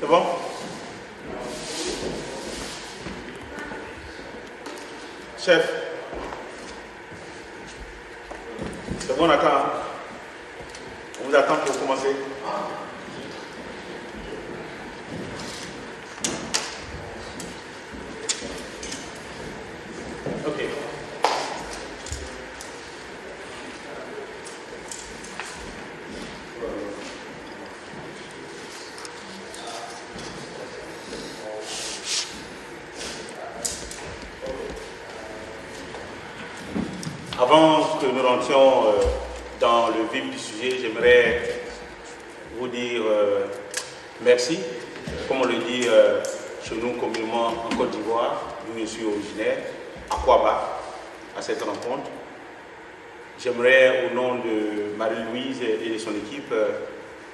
C'est bon? Chef, c'est bon, d'accord? On vous attend pour commencer. Ok. Avant que nous rentrions dans le vif du sujet, j'aimerais vous dire merci. Comme on le dit chez nous communément en Côte d'Ivoire, d'où je suis originaire, à Kouaba, à cette rencontre. J'aimerais, au nom de Marie-Louise et de son équipe,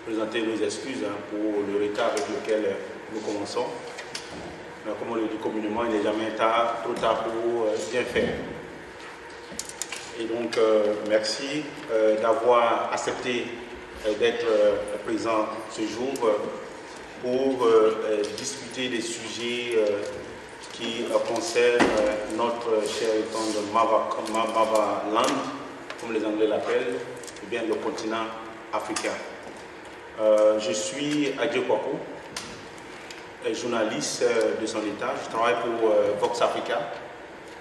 présenter nos excuses pour le retard avec lequel nous commençons. Mais comme on le dit communément, il n'est jamais trop tard pour bien faire. Et donc, merci d'avoir accepté d'être présent ce jour pour discuter des sujets qui concernent notre cher étang de Mavaland, comme les Anglais l'appellent, et bien le continent africain. Je suis Adjo Kwaku, journaliste de son état. Je travaille pour Vox Africa,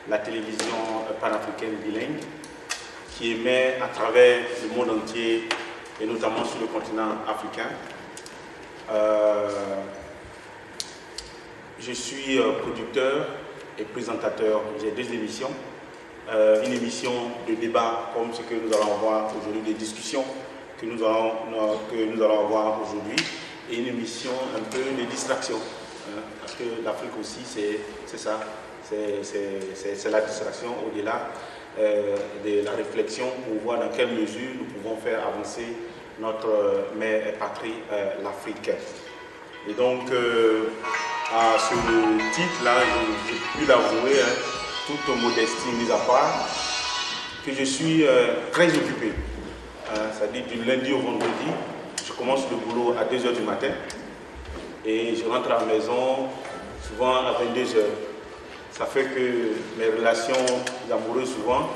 la télévision panafricaine bilingue, qui émet à travers le monde entier et notamment sur le continent africain. Je suis producteur et présentateur. J'ai deux émissions. Une émission de débat comme ce que nous allons voir aujourd'hui, des discussions que nous allons avoir aujourd'hui, et une émission un peu de distraction. Parce que l'Afrique aussi, c'est ça, c'est la distraction au-delà de la réflexion pour voir dans quelle mesure nous pouvons faire avancer notre mère et patrie, l'Afrique. Et donc, à ce titre-là, je puis l'avouer, toute modestie mise à part, que je suis très occupé. C'est-à-dire du lundi au vendredi, je commence le boulot à 2h du matin et je rentre à la maison souvent à 22h. Ça fait que mes relations amoureuses souvent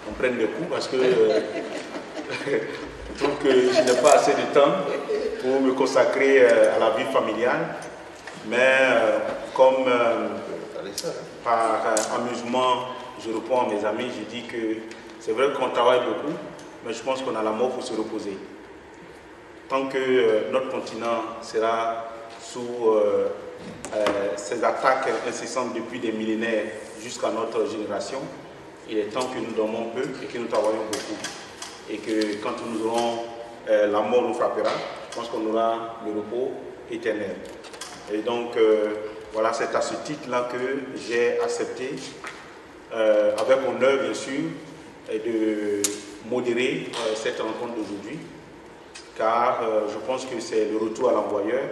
on prenne des coups parce que je trouve que je n'ai pas assez de temps pour me consacrer à la vie familiale. Mais comme par amusement, je réponds à mes amis, je dis que c'est vrai qu'on travaille beaucoup, mais je pense qu'on a la mort pour se reposer. Tant que notre continent sera sous ces attaques incessantes depuis des millénaires jusqu'à notre génération, il est temps que nous dormons peu et que nous travaillons beaucoup. Et que quand nous aurons la mort nous frappera, je pense qu'on aura le repos éternel. Et donc, voilà, c'est à ce titre-là que j'ai accepté, avec honneur bien sûr, de modérer cette rencontre d'aujourd'hui, car je pense que c'est le retour à l'envoyeur.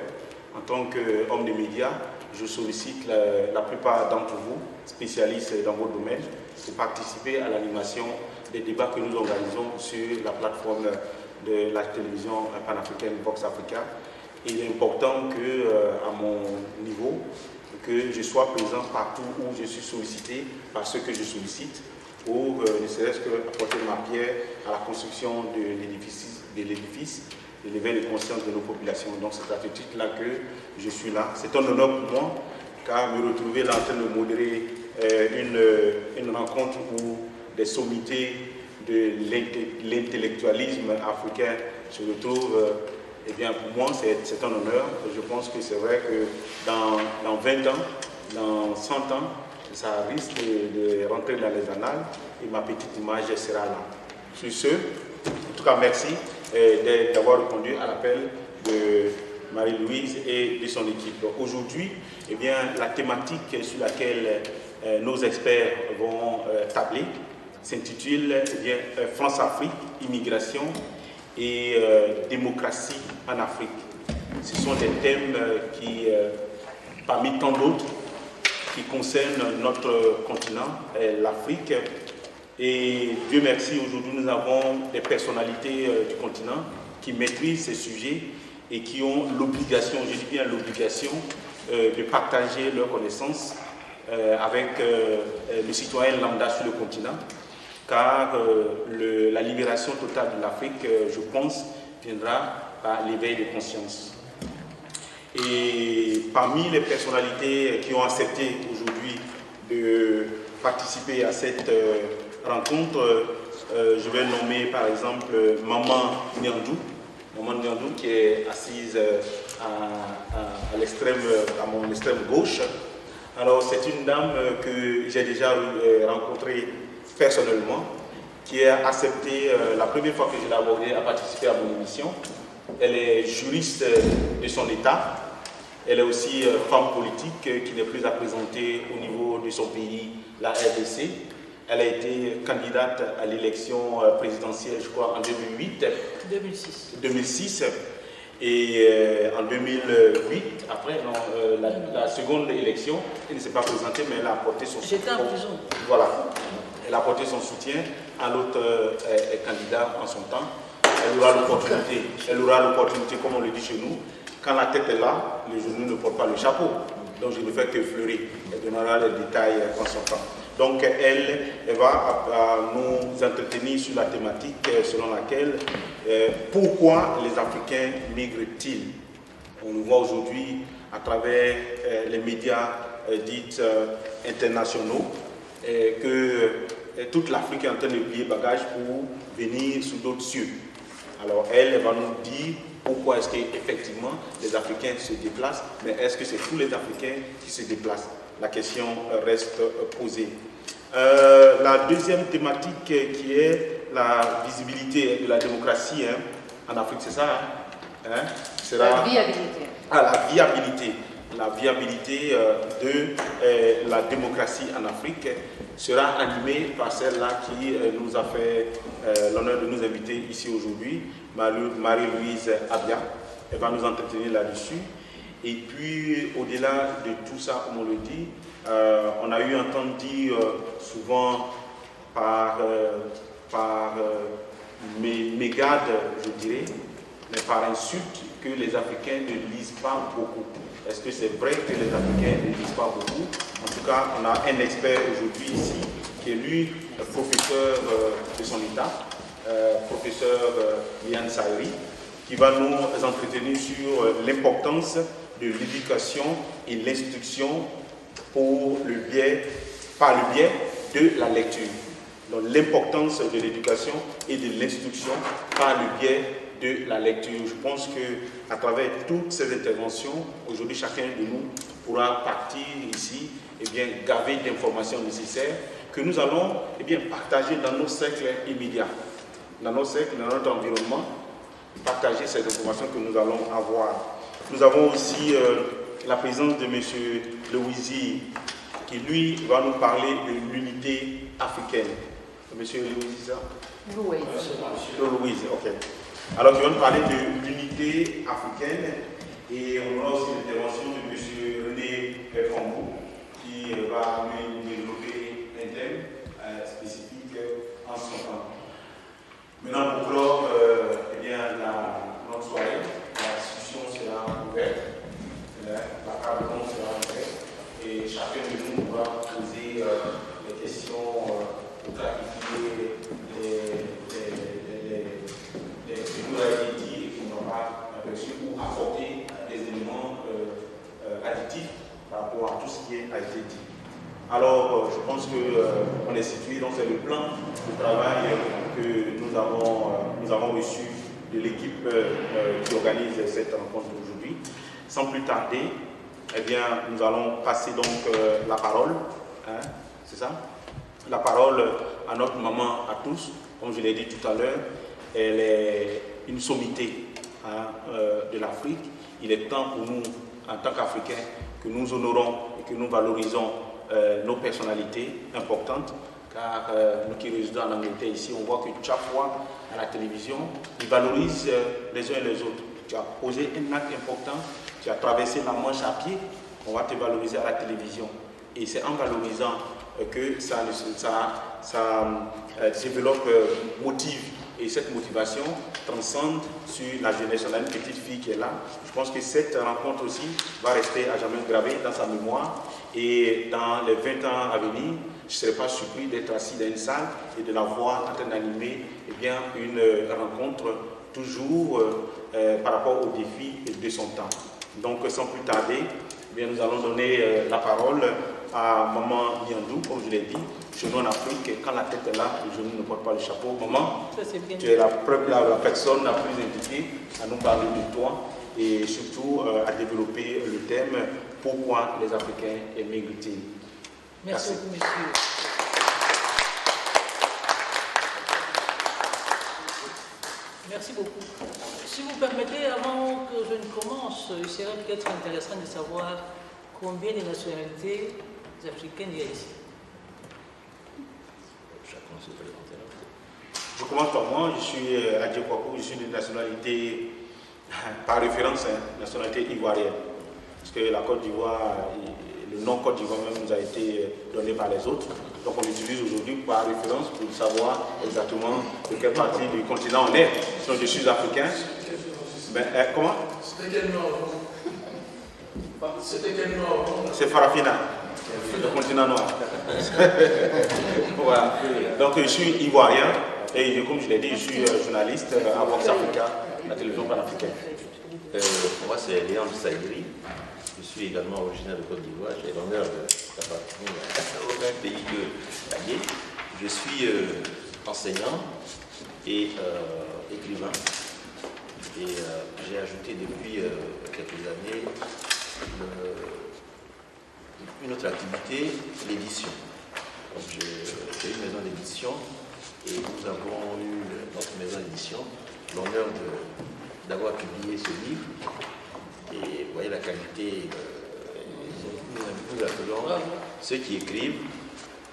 En tant qu'homme des médias, je sollicite la plupart d'entre vous, spécialistes dans votre domaine, pour participer à l'animation des débats que nous organisons sur la plateforme de la télévision panafricaine Vox Africa. Il est important qu'à mon niveau, que je sois présent partout où je suis sollicité par ceux que je sollicite, pour ne serait-ce qu'apporter ma pierre à la construction de l'édifice, de l'éveil de conscience de nos populations. Donc c'est à ce titre-là que je suis là. C'est un honneur pour moi, car me retrouver là en train de modérer une rencontre où des sommités de l'intellectualisme africain se retrouvent, eh bien pour moi c'est un honneur. Je pense que c'est vrai que dans 20 ans, dans 100 ans, ça risque de rentrer dans les annales et ma petite image sera là. Sur ce, en tout cas merci d'avoir répondu à l'appel de Marie-Louise et de son équipe. Aujourd'hui, eh bien, la thématique sur laquelle nos experts vont tabler s'intitule eh bien, France-Afrique, immigration et démocratie en Afrique. Ce sont des thèmes qui, parmi tant d'autres, qui concernent notre continent, l'Afrique. Et Dieu merci, aujourd'hui nous avons des personnalités du continent qui maîtrisent ces sujets et qui ont l'obligation, je dis bien l'obligation, de partager leurs connaissances avec le citoyen lambda sur le continent, car la libération totale de l'Afrique, je pense, viendra par l'éveil de conscience. Et parmi les personnalités qui ont accepté aujourd'hui de participer à cette rencontre, je vais nommer par exemple Maman Nyandou. Maman Nyandou qui est assise à mon extrême gauche. Alors c'est une dame que j'ai déjà rencontrée personnellement, qui a accepté la première fois que je l'ai abordée à participer à mon émission. Elle est juriste de son État. Elle est aussi femme politique qui n'est plus à présenter au niveau de son pays, la RDC. Elle a été candidate à l'élection présidentielle, je crois, en 2006. Et en 2008, après la seconde élection, elle ne s'est pas présentée, mais elle a apporté son soutien. J'étais en prison. Voilà. Elle a apporté son soutien à l'autre candidat en son temps. Elle aura l'opportunité, comme on le dit chez nous, quand la tête est là, les genoux ne portent pas le chapeau. Donc je ne fais que fleurir. Elle donnera les détails en son temps. Donc elle va nous entretenir sur la thématique selon laquelle pourquoi les Africains migrent-ils. On le voit aujourd'hui à travers les médias dits internationaux que toute l'Afrique est en train de plier bagages pour venir sous d'autres cieux. Alors elle va nous dire pourquoi est-ce qu'effectivement les Africains se déplacent, mais est-ce que c'est tous les Africains qui se déplacent? La question reste posée. La deuxième thématique qui est la visibilité de la démocratie en Afrique, c'est ça sera la viabilité. La viabilité de la démocratie en Afrique sera animée par celle-là qui nous a fait l'honneur de nous inviter ici aujourd'hui, Marie-Louise Abia. Elle va nous entretenir là-dessus. Et puis, au-delà de tout ça, comme on le dit, on a eu entendu dire souvent par mégarde, je dirais, mais par insulte, que les Africains ne lisent pas beaucoup. Est-ce que c'est vrai que les Africains ne lisent pas beaucoup? En tout cas, on a un expert aujourd'hui ici, qui est lui, professeur de son État, professeur Liane Saïri, qui va nous entretenir sur l'importance de l'éducation et l'instruction par le biais de la lecture. Donc l'importance de l'éducation et de l'instruction par le biais de la lecture. Je pense qu'à travers toutes ces interventions, aujourd'hui chacun de nous pourra partir ici et bien gaver d'informations nécessaires que nous allons partager dans nos cercles immédiats, dans nos cercles, dans notre environnement, partager ces informations que nous allons avoir. Nous avons aussi la présence de M. Louisi, qui lui va nous parler de l'unité africaine. Monsieur Louisi, ça? Louisi, ok. Alors, qui va nous parler de l'unité africaine et on aura aussi l'intervention de M. René Fambou, qui va nous développer un thème spécifique en son temps. Maintenant, pour clore, notre soirée, la discussion sera ouverte, la table ronde sera ouverte, et chacun de nous pourra poser des questions pour clarifier les pluralités dit et qui n'ont pas aperçu ou apporter des éléments additifs par rapport à tout ce qui a été dit. Alors, je pense qu'on est situé, donc c'est le plan de travail que nous avons reçu de l'équipe qui organise cette rencontre aujourd'hui. Sans plus tarder, nous allons passer donc la parole, c'est ça? La parole à notre maman à tous. Comme je l'ai dit tout à l'heure, elle est une sommité de l'Afrique. Il est temps pour nous, en tant qu'Africains, que nous honorons et que nous valorisons nos personnalités importantes, car nous qui résidons en Angleterre ici, on voit que chaque fois à la télévision, ils valorisent les uns et les autres. Tu as posé un acte important, tu as traversé la Manche à pied, on va te valoriser à la télévision. Et c'est en valorisant que ça développe, motive Et cette motivation transcende sur la jeunesse. On a une petite fille qui est là. Je pense que cette rencontre aussi va rester à jamais gravée dans sa mémoire. Et dans les 20 ans à venir, je ne serai pas surpris d'être assis dans une salle et de la voir en train d'animer une rencontre toujours par rapport aux défis de son temps. Donc sans plus tarder, nous allons donner la parole à Maman Nyandou, comme je l'ai dit. Chez nous en Afrique, quand la tête est là, le genou ne porte pas le chapeau. Maman, tu es la personne la plus indiquée à nous parler de toi et surtout à développer le thème « Pourquoi les Africains émigrent-ils » Merci beaucoup, monsieur. Merci beaucoup. Si vous permettez, avant que je ne commence, il serait peut-être intéressant de savoir combien de nationalités africaines il y a ici. Chacun se présente. Je commence par moi, je suis Adje Kwaku, je suis de nationalité, par référence, nationalité ivoirienne. Parce que la Côte d'Ivoire, le nom Côte d'Ivoire même nous a été donné par les autres. Donc on l'utilise aujourd'hui par référence pour savoir exactement de quelle partie du continent on est. Donc je suis africain. Comment? C'était quel nom? C'était quel nom? C'est Farafina, le continent noir. Voilà. Donc je suis ivoirien et comme je l'ai dit, je suis journaliste à Vox Africa, la télévision panafricaine. Moi c'est Léon Saïdri. Je suis également originaire de Côte d'Ivoire. J'ai l'honneur d'appartenir au même pays que Tagué. Je suis enseignant et écrivain. Et j'ai ajouté depuis quelques années une autre activité, l'édition. Donc j'ai une maison d'édition et nous avons eu, notre maison d'édition, l'honneur d'avoir publié ce livre. Et vous voyez la qualité, nous appelons ceux qui écrivent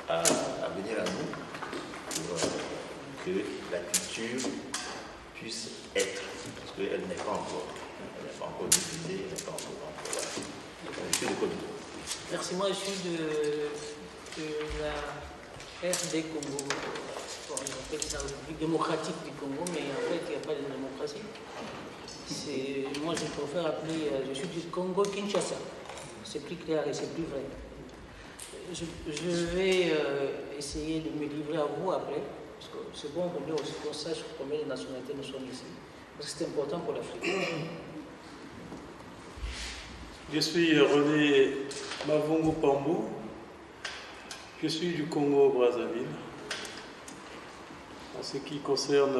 à venir à nous pour que la culture puisse être, parce qu'elle n'est pas encore diffusée, elle n'est pas encore. Voilà. Je suis de Côte d'Ivoire. Merci, moi je suis de la RD Congo. On appelle ça la République démocratique du Congo, mais en fait il n'y a pas de démocratie. Moi je préfère appeler, je suis du Congo Kinshasa. C'est plus clair et c'est plus vrai. Je vais essayer de me livrer à vous après, parce que c'est bon pour nous aussi qu'on sache combien de nationalités nous sommes ici. Parce que c'est important pour l'Afrique. Je suis René Mavungu Pambou. Je suis du Congo-Brazzaville. En ce qui concerne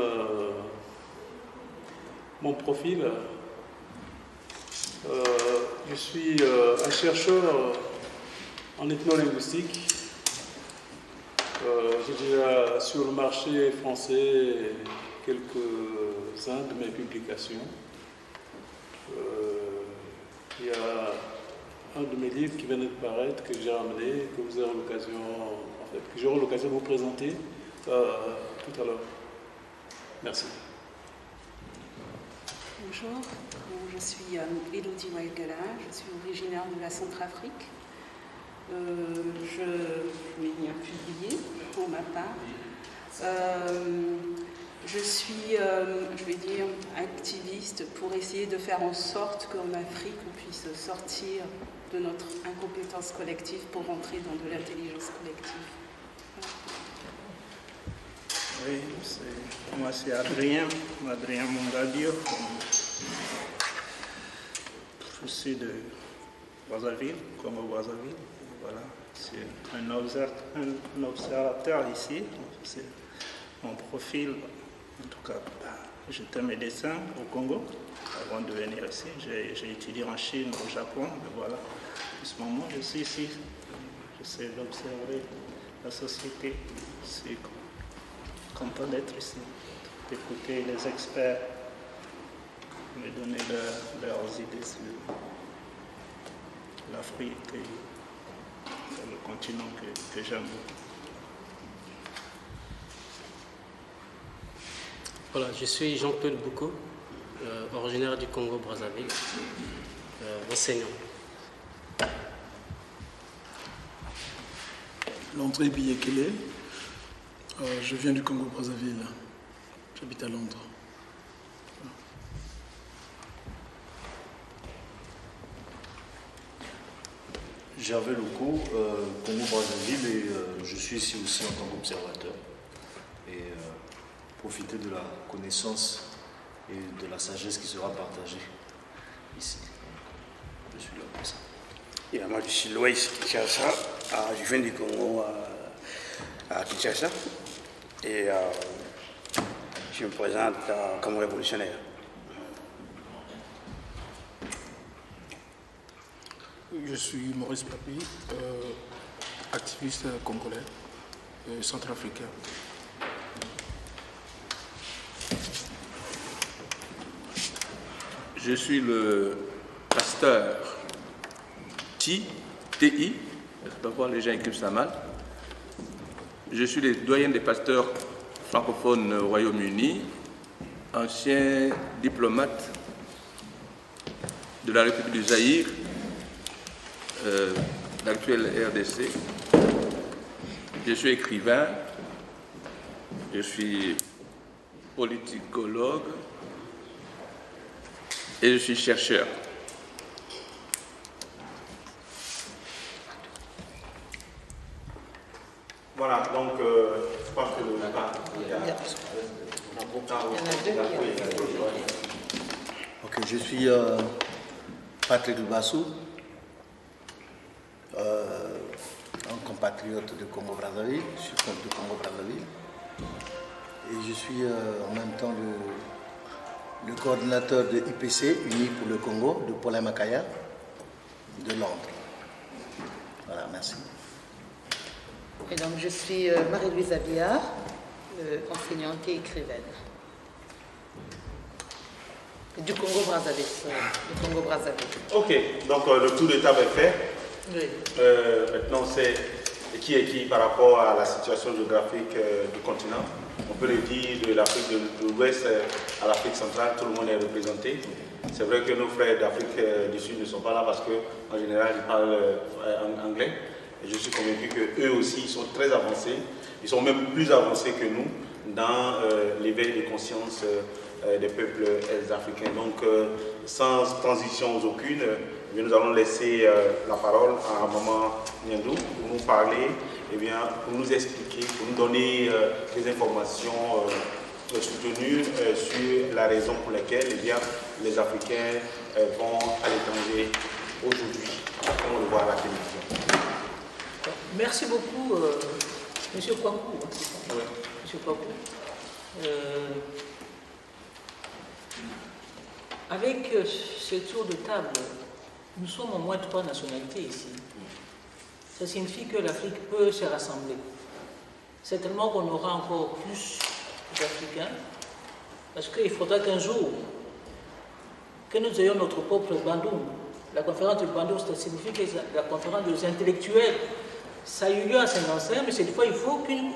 mon profil, je suis un chercheur en ethnolinguistique. J'ai déjà sur le marché français quelques-uns de mes publications. Il y a un de mes livres qui vient de paraître, que j'ai ramené, que vous aurez l'occasion, que j'aurai l'occasion de vous présenter tout à l'heure. Merci. Bonjour, je suis Elodie Waigala, je suis originaire de la Centrafrique. Je n'ai rien publié pour ma part. Je suis, je vais dire, activiste pour essayer de faire en sorte qu'en Afrique, on puisse sortir de notre incompétence collective pour rentrer dans de l'intelligence collective. Oui, moi c'est Adrien Mongadio. Je suis de Brazzaville, Congo-Brazzaville. Voilà, c'est un observateur ici. C'est mon profil. En tout cas, j'étais médecin au Congo avant de venir ici. J'ai étudié en Chine, au Japon. Mais voilà, en ce moment, je suis ici. J'essaie d'observer la société. Je suis content d'être ici, d'écouter les experts, me donner leurs idées sur l'Afrique et le continent que j'aime beaucoup. Voilà, je suis Jean-Paul Boukou, originaire du Congo-Brazzaville, enseignant. L'entrée Biyekele, je viens du Congo-Brazzaville. J'habite à Londres. Gervais Loko, Congo-Brazzaville, et je suis ici aussi en tant qu'observateur. Et profiter de la connaissance et de la sagesse qui sera partagée ici. Je suis là pour ça. Et moi, je suis Loïs Kinshasa, je viens du Congo à Kinshasa, et je me présente comme révolutionnaire. Je suis Maurice Papi, activiste congolais, centrafricain. Je suis le pasteur TI, je ne sais pas voir les gens écrivent ça mal. Je suis le doyen des pasteurs francophones au Royaume-Uni, ancien diplomate de la République du Zaïre, l'actuelle RDC. Je suis écrivain, je suis politicologue et je suis chercheur. Voilà, donc je pense que le cas. Ok, je suis Patrick Lubassou, un compatriote de Congo-Brazzaville. Je suis de Congo-Brazzaville. Et je suis en même temps le coordinateur de IPC, Unis pour le Congo, de Paulin Makaya, de Londres. Voilà, merci. Et donc, je suis Marie-Louise Avillard, enseignante et écrivaine. Du Congo-Brazzaville. Ok, donc le tour de table est fait. Oui. Maintenant, c'est qui est qui par rapport à la situation géographique du continent. On peut le dire de l'Afrique de l'Ouest à l'Afrique centrale, tout le monde est représenté. C'est vrai que nos frères d'Afrique du Sud ne sont pas là parce qu'en général, ils parlent anglais. Et je suis convaincu qu'eux aussi, ils sont très avancés. Ils sont même plus avancés que nous dans l'éveil de conscience des peuples africains. Donc, sans transition aucune, nous allons laisser la parole à Maman Nyandou pour nous parler, pour nous expliquer, pour nous donner des informations soutenues sur la raison pour laquelle les Africains vont à l'étranger aujourd'hui, comme on le voit à la télévision. Merci beaucoup, M. Kwaku. Oui. M. Kwaku. Avec ce tour de table, nous sommes au moins 3 nationalités ici. Ça signifie que l'Afrique peut se rassembler. Certainement qu'on aura encore plus d'Africains, parce qu'il faudra qu'un jour, que nous ayons notre propre Bandung. La conférence de Bandung, ça signifie que la conférence des intellectuels, ça a eu lieu en 1955, mais cette fois, il faut qu'une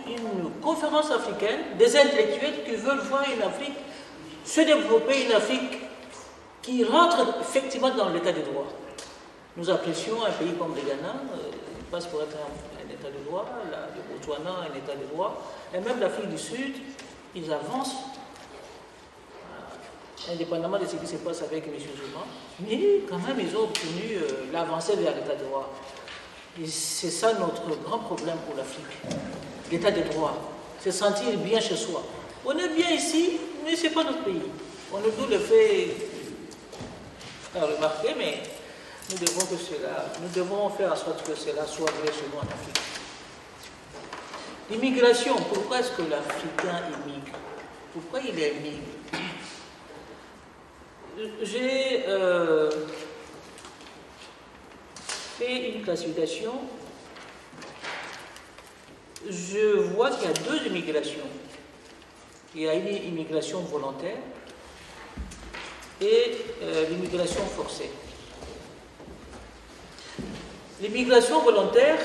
conférence africaine, des intellectuels qui veulent voir une Afrique se développer, une Afrique qui rentre effectivement dans l'état de droit. Nous apprécions un pays comme le Ghana, il passe pour être un état de droit, le Botswana, un état de droit, et même l'Afrique du Sud, ils avancent, indépendamment de ce qui se passe avec M. Zuma, mais quand même ils ont obtenu l'avancée vers l'état de droit. Et c'est ça notre grand problème pour l'Afrique, l'état de droit, se sentir bien chez soi. On est bien ici, mais ce n'est pas notre pays. On nous le fait remarquer, mais nous devons faire en sorte que cela soit vrai chez nous en Afrique. L'immigration, pourquoi est-ce que l'Africain immigre? Pourquoi il émigre? J'ai fait une classification. Je vois qu'il y a 2 immigrations. Il y a une immigration volontaire et l'immigration forcée. L'immigration volontaire,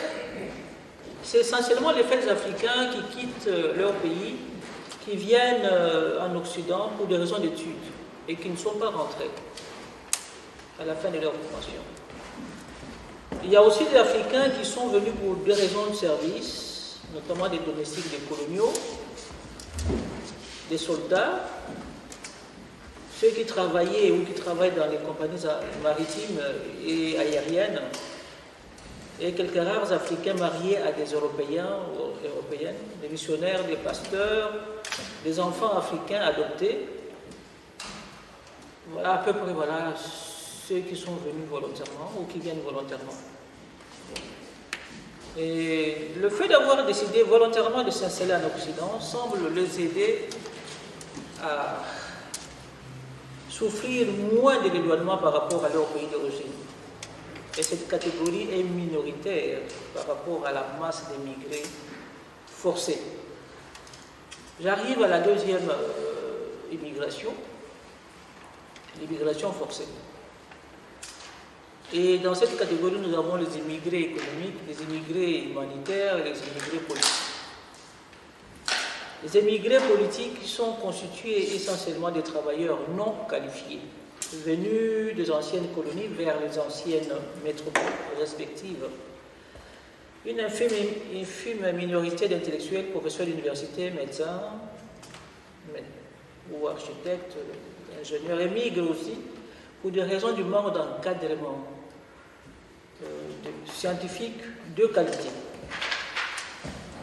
c'est essentiellement les faits africains qui quittent leur pays, qui viennent en Occident pour des raisons d'études et qui ne sont pas rentrés à la fin de leur formation. Il y a aussi des Africains qui sont venus pour des raisons de service, notamment des domestiques, des coloniaux, des soldats, ceux qui travaillaient ou qui travaillent dans les compagnies maritimes et aériennes, et quelques rares Africains mariés à des Européens ou Européennes, des missionnaires, des pasteurs, des enfants africains adoptés. Voilà à peu près voilà, ceux qui sont venus volontairement ou qui viennent volontairement. Et le fait d'avoir décidé volontairement de s'installer en Occident semble les aider à souffrir moins de l'éloignement par rapport à leur pays d'origine. Et cette catégorie est minoritaire par rapport à la masse d'émigrés forcés. J'arrive à la deuxième immigration, l'immigration forcée. Et dans cette catégorie, nous avons les immigrés économiques, les immigrés humanitaires et les immigrés politiques. Les immigrés politiques sont constitués essentiellement de travailleurs non qualifiés, venus des anciennes colonies vers les anciennes métropoles respectives. Une infime minorité d'intellectuels, professeurs d'université, médecins ou architectes, ingénieurs émigrent aussi pour des raisons du manque d'encadrement scientifique de qualité.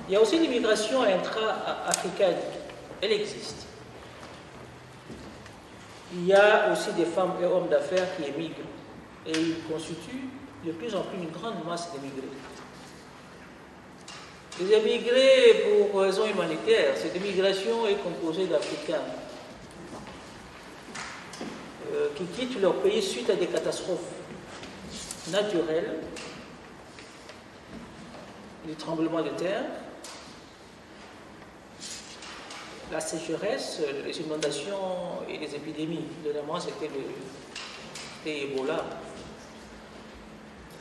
Il y a aussi l'immigration intra-africaine, elle existe. Il y a aussi des femmes et hommes d'affaires qui émigrent et ils constituent de plus en plus une grande masse d'émigrés. Les émigrés pour raisons humanitaires, cette immigration est composée d'Africains qui quittent leur pays suite à des catastrophes naturelles, les tremblements de terre, la sécheresse, les inondations et les épidémies. Dernièrement, c'était Ebola.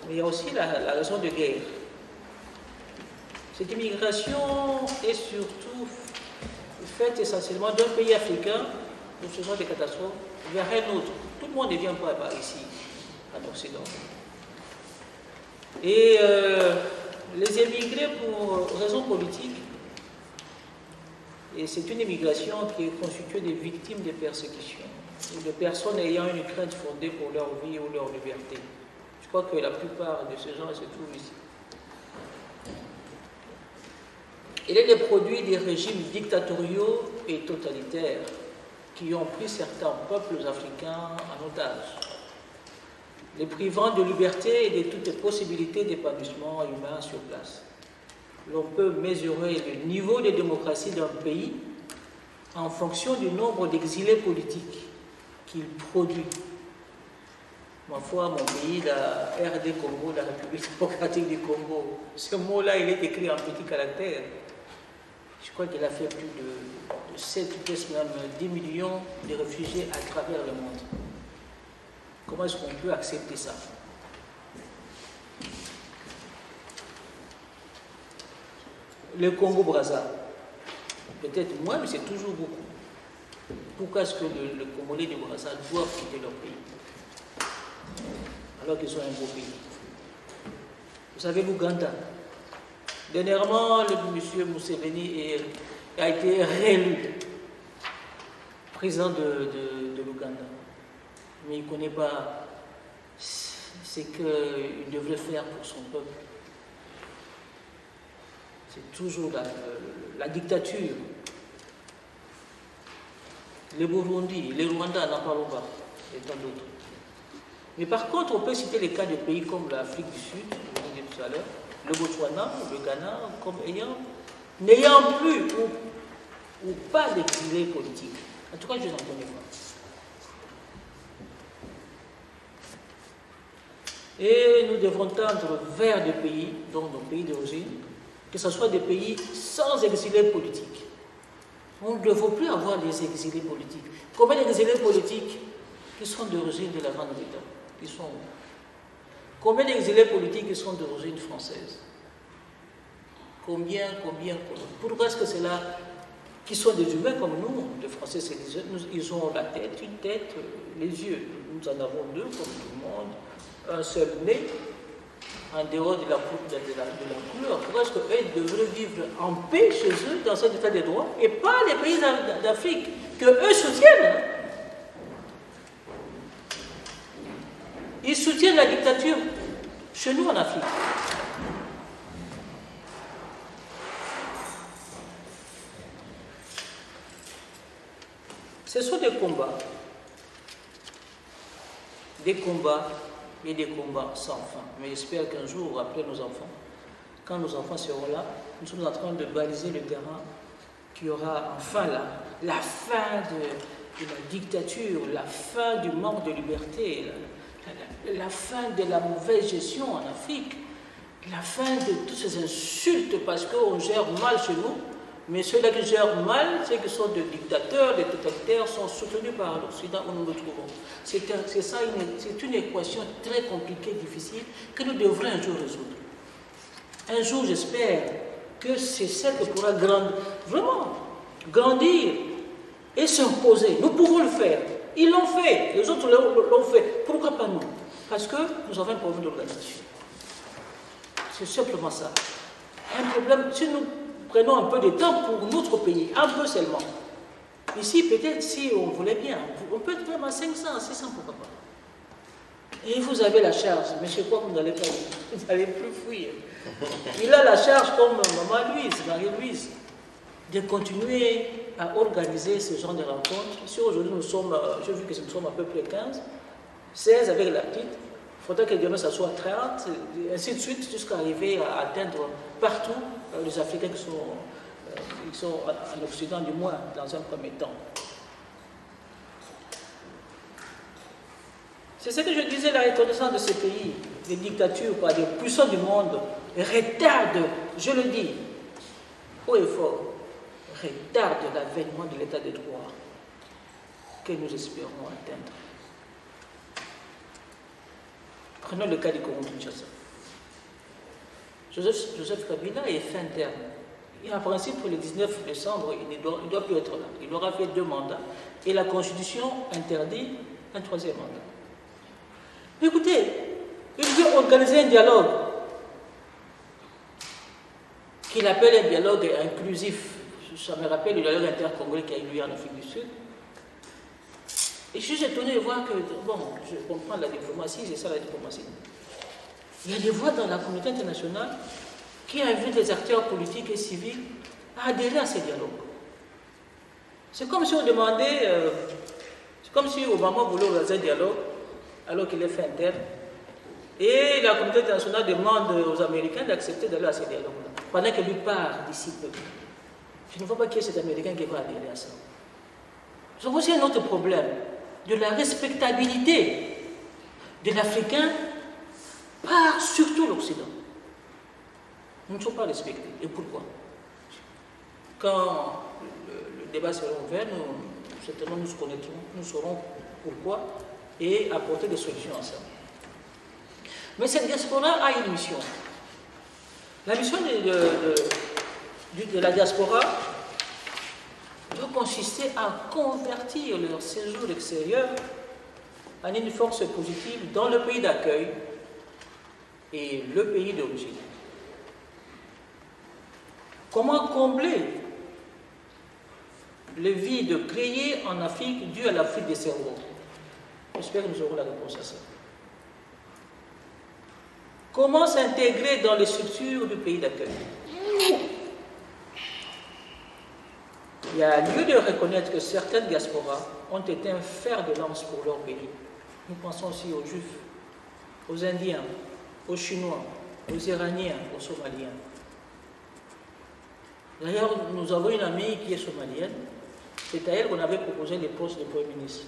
Mais il y a aussi la raison de guerre. Cette immigration est surtout faite essentiellement d'un pays africain, pour ce genre de catastrophes, vers un autre. Tout le monde ne vient pas par ici, en Occident. Et les émigrés pour raisons politiques, et c'est une immigration qui est constituée de victimes de persécutions, ou de personnes ayant une crainte fondée pour leur vie ou leur liberté. Je crois que la plupart de ces gens se trouvent ici. Il est le produit des régimes dictatoriaux et totalitaires qui ont pris certains peuples africains en otage, les privant de liberté et de toutes possibilités d'épanouissement humain sur place. L'on peut mesurer le niveau de démocratie d'un pays en fonction du nombre d'exilés politiques qu'il produit. Ma foi, mon pays, la RD Congo, la République démocratique du Congo, ce mot-là, il est écrit en petits caractères. Je crois qu'il a fait plus de 7, peut-être même 10 millions de réfugiés à travers le monde. Comment est-ce qu'on peut accepter ça? Le Congo-Brazza, peut-être moins, mais c'est toujours beaucoup. Pourquoi est-ce que le Congolais du Brazza doivent quitter leur pays alors qu'ils sont un beau pays? Vous savez, l'Ouganda, dernièrement, le monsieur Museveni a été réélu président de l'Ouganda. Mais il ne connaît pas ce qu'il devrait faire pour son peuple. C'est toujours la dictature. Le Burundi, le Rwanda, n'en parlons pas, et tant d'autres. Mais par contre, on peut citer les cas de pays comme l'Afrique du Sud, je l'ai dit tout à l'heure, le Botswana, le Ghana, comme n'ayant plus ou pas d'exilés politiques. En tout cas, je n'en connais pas. Et nous devrons tendre vers des pays, donc nos pays d'origine, que ce soit des pays sans exilés politiques. On ne devrait plus avoir des exilés politiques. Combien d'exilés politiques qui sont d'origine de la Grande-Bretagne? Combien d'exilés politiques qui sont d'origine française? Combien? Pourquoi est-ce que c'est là qui sont des humains comme nous, les Français, ils ont la tête, une tête, les yeux. Nous en avons deux, comme tout le monde, un seul nez, en dehors de la couleur. Pourquoi est-ce qu'eux devraient vivre en paix chez eux, dans cet état de droit, et pas les pays d'Afrique que eux soutiennent? Ils soutiennent la dictature chez nous en Afrique. Ce sont des combats et des combats sans fin. Mais j'espère qu'un jour, après nos enfants, quand nos enfants seront là, nous sommes en train de baliser le terrain qui aura enfin la fin de la dictature, la fin du manque de liberté, la fin de la mauvaise gestion en Afrique, la fin de toutes ces insultes parce qu'on gère mal chez nous. Mais ceux-là qui gèrent mal, ceux qui sont des dictateurs, des totalitaires, sont soutenus par l'Occident où nous nous trouvons. C'est une équation très compliquée, difficile, que nous devrons un jour résoudre. Un jour, j'espère que c'est celle qui pourra grandir et s'imposer. Nous pouvons le faire. Ils l'ont fait, les autres l'ont fait. Pourquoi pas nous? Parce que nous avons un problème d'organisation. C'est simplement ça. Un problème, si nous prenons un peu de temps pour notre pays, un peu seulement. Ici, peut-être, si on voulait bien, on peut être même à 500, 600, pourquoi pas. Et vous avez la charge, mais je crois que vous n'allez pas, vous n'allez plus fuir. Il a la charge, comme Maman Louise, Marie-Louise, de continuer à organiser ce genre de rencontres. Si aujourd'hui nous sommes, j'ai vu que nous sommes à peu près 15, 16 avec la petite, il faudrait que demain ça soit 30, et ainsi de suite, jusqu'à arriver à atteindre partout les Africains qui sont en Occident, du moins, dans un premier temps. C'est ce que je disais, la reconnaissance de ces pays, des dictatures par des puissants du monde, retarde, je le dis, haut et fort, retarde l'avènement de l'état de droit que nous espérons atteindre. Prenons le cas du Congo-Kinshasa. Joseph Kabila est fin terme. Et en principe, pour le 19 décembre, il ne doit plus être là. Il aura fait 2 mandats. Et la Constitution interdit un 3e mandat. Écoutez, il veut organiser un dialogue qu'il appelle un dialogue inclusif. Ça me rappelle le dialogue intercongolais qui a eu lieu en Afrique du Sud. Et je suis étonné de voir que, bon, je comprends la diplomatie, c'est ça la diplomatie. Il y a des voix dans la communauté internationale qui invitent les acteurs politiques et civils à adhérer à ces dialogues. C'est comme si on demandait, c'est comme si Obama voulait organiser un dialogue alors qu'il est fin terme, et la communauté internationale demande aux Américains d'accepter d'aller à ces dialogues-là, pendant que lui part d'ici peu. Je ne vois pas qui est cet Américain qui va adhérer à ça. C'est aussi un autre problème de la respectabilité de l'Africain par surtout l'Occident. Nous ne sommes pas respectés. Et pourquoi? Quand le débat sera ouvert, certainement nous connaîtrons, nous saurons pourquoi et apporter des solutions ensemble. Mais cette diaspora a une mission. La mission de la diaspora doit consister à convertir leur séjour extérieur en une force positive dans le pays d'accueil et le pays d'origine. Comment combler le vide créé en Afrique dû à la fuite des cerveaux? J'espère que nous aurons la réponse à ça. Comment s'intégrer dans les structures du pays d'accueil? Il y a lieu de reconnaître que certaines diasporas ont été un fer de lance pour leur pays. Nous pensons aussi aux Juifs, aux Indiens, aux Chinois, aux Iraniens, aux Somaliens. D'ailleurs, nous avons une amie qui est somalienne. C'est à elle qu'on avait proposé les postes de Premier ministre.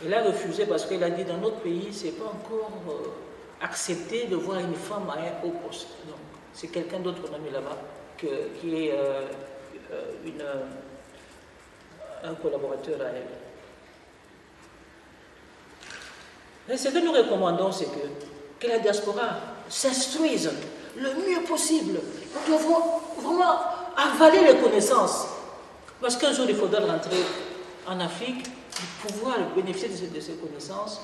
Elle a refusé parce qu'elle a dit dans notre pays, ce n'est pas encore accepté de voir une femme à un haut poste. Donc, c'est quelqu'un d'autre qu'on a mis là-bas, qui est un collaborateur à elle. Et ce que nous recommandons, c'est que la diaspora s'instruise le mieux possible. Nous devons vraiment avaler les connaissances. Parce qu'un jour, il faudra rentrer en Afrique et pouvoir bénéficier de ces connaissances.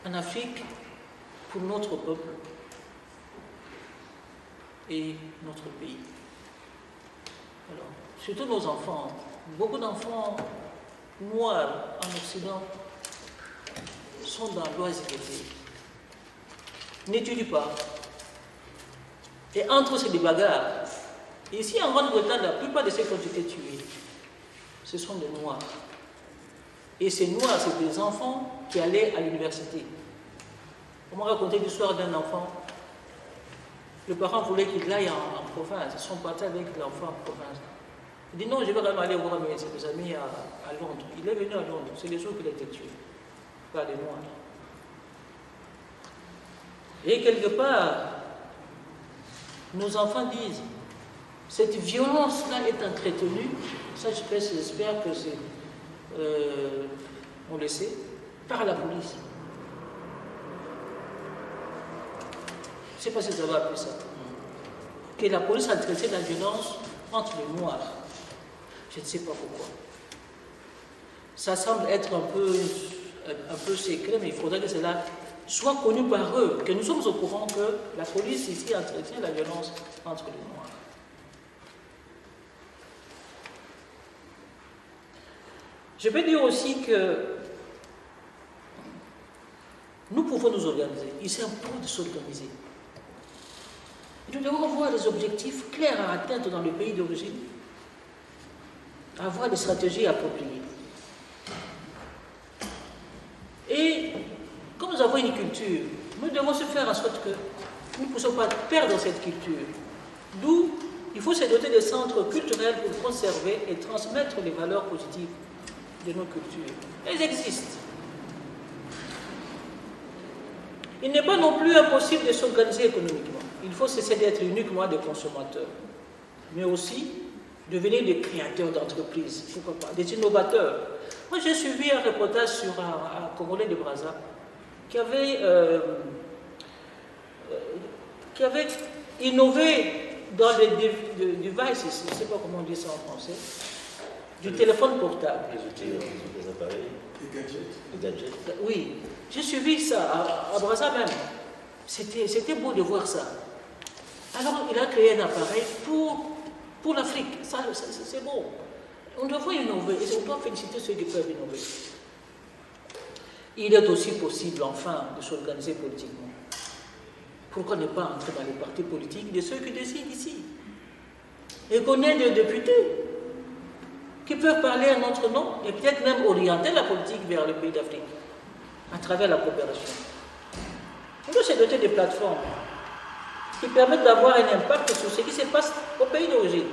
En Afrique, pour notre peuple et notre pays. Alors, surtout nos enfants. Beaucoup d'enfants noirs en Occident sont dans l'oisiveté, n'étudient pas. Et entre eux, c'est des bagarres. Et ici, en Grande-Bretagne, la plupart de ceux qui ont été tués, ce sont des Noirs. Et ces Noirs, c'est des enfants qui allaient à l'université. On m'a raconté l'histoire d'un enfant. Le parent voulait qu'il aille en province. Ils sont partis avec l'enfant en province. Il dit non, je vais quand même aller voir mes amis à Londres. Il est venu à Londres. C'est les jours qu'il a été tué par les Noirs. Et quelque part, nos enfants disent, cette violence-là est entretenue, ça j'espère que c'est, on le sait, par la police. Je ne sais pas si vous avez appris ça. Que la police a entretenu la violence entre les Noirs. Je ne sais pas pourquoi. Ça semble être un peu secret, mais il faudrait que cela soit connu par eux, que nous sommes au courant que la police ici entretient la violence entre les Noirs. Je peux dire aussi que nous pouvons nous organiser. Il s'impose de s'organiser. Nous devons avoir des objectifs clairs à atteindre dans le pays d'origine, avoir des stratégies appropriées. Et comme nous avons une culture, nous devons se faire en sorte que nous ne puissions pas perdre cette culture. D'où il faut se doter de centres culturels pour conserver et transmettre les valeurs positives de nos cultures. Elles existent. Il n'est pas non plus impossible de s'organiser économiquement. Il faut cesser d'être uniquement des consommateurs, mais aussi devenir des créateurs d'entreprises, pourquoi pas, des innovateurs. Moi, j'ai suivi un reportage sur un Congolais de Brazza qui avait innové dans les devices, je ne sais pas comment on dit ça en français, du téléphone portable. Les appareils, les gadgets. Oui, j'ai suivi ça à Brazza même. C'était beau de voir ça. Alors, il a créé un appareil pour l'Afrique. Ça, c'est beau. On doit innover et on doit féliciter ceux qui peuvent innover. Il est aussi possible, enfin, de s'organiser politiquement. Pourquoi ne pas entrer dans les partis politiques de ceux qui décident ici? Et qu'on ait des députés qui peuvent parler à notre nom et peut-être même orienter la politique vers le pays d'Afrique à travers la coopération. On doit se doter des plateformes qui permettent d'avoir un impact sur ce qui se passe au pays d'origine.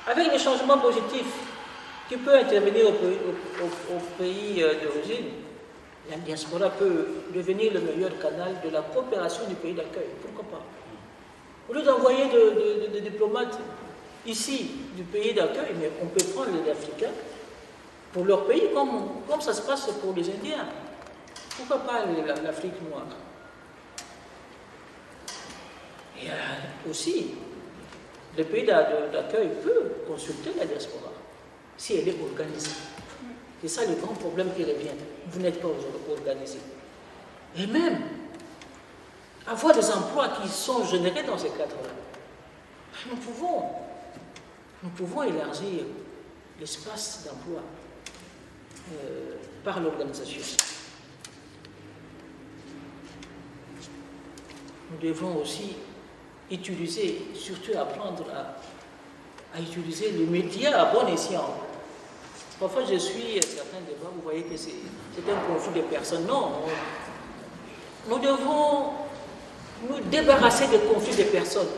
Avec les changements positifs qui peuvent intervenir au pays d'origine, la diaspora peut devenir le meilleur canal de la coopération du pays d'accueil. Pourquoi pas? Au lieu d'envoyer des diplomates ici du pays d'accueil, mais on peut prendre les Africains pour leur pays comme ça se passe pour les Indiens. Pourquoi pas l'Afrique noire? Et aussi, le pays d'accueil peut consulter la diaspora si elle est organisée. C'est ça le grand problème qui revient. Vous n'êtes pas organisé. Et même, avoir des emplois qui sont générés dans ces cadres-là. Nous pouvons élargir l'espace d'emploi par l'organisation. Nous devons aussi utiliser, surtout apprendre à utiliser les médias à bon escient. Parfois, je suis certains débats, vous voyez que c'est un conflit de personnes. Non, nous devons nous débarrasser des conflits de personnes.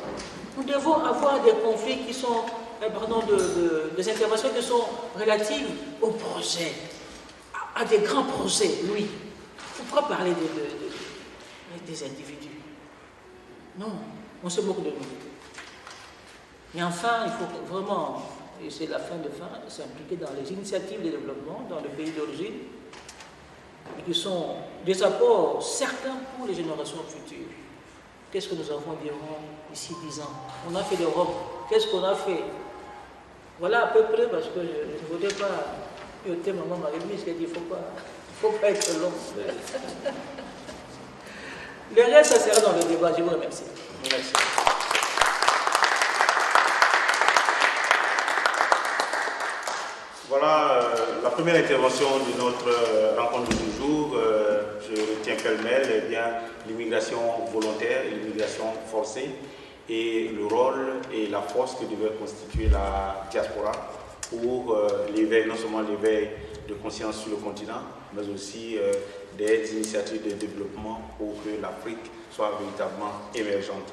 Nous devons avoir des conflits qui sont, des interventions qui sont relatives aux projets, à des grands projets, oui. Il ne faut pas parler des individus. Non, on se moque de nous. Mais enfin, il faut vraiment, et c'est la fin de fin, s'impliquer dans les initiatives de développement dans le pays d'origine, qui sont des apports certains pour les générations futures. Qu'est-ce que nous avons durant ici 10 ans? On a fait l'Europe. Qu'est-ce qu'on a fait? Voilà à peu près, parce que je ne voulais pas piloter maman Marie-Louise, qui a dit il ne faut pas être long. Le reste, ça sera dans le débat. Je vous remercie. Merci. Voilà la première intervention de notre rencontre de ce jour. Je retiens pêle-mêle l'immigration volontaire et l'immigration forcée et le rôle et la force que devait constituer la diaspora pour l'éveil, non seulement l'éveil de conscience sur le continent, mais aussi des initiatives de développement pour que l'Afrique soit véritablement émergente.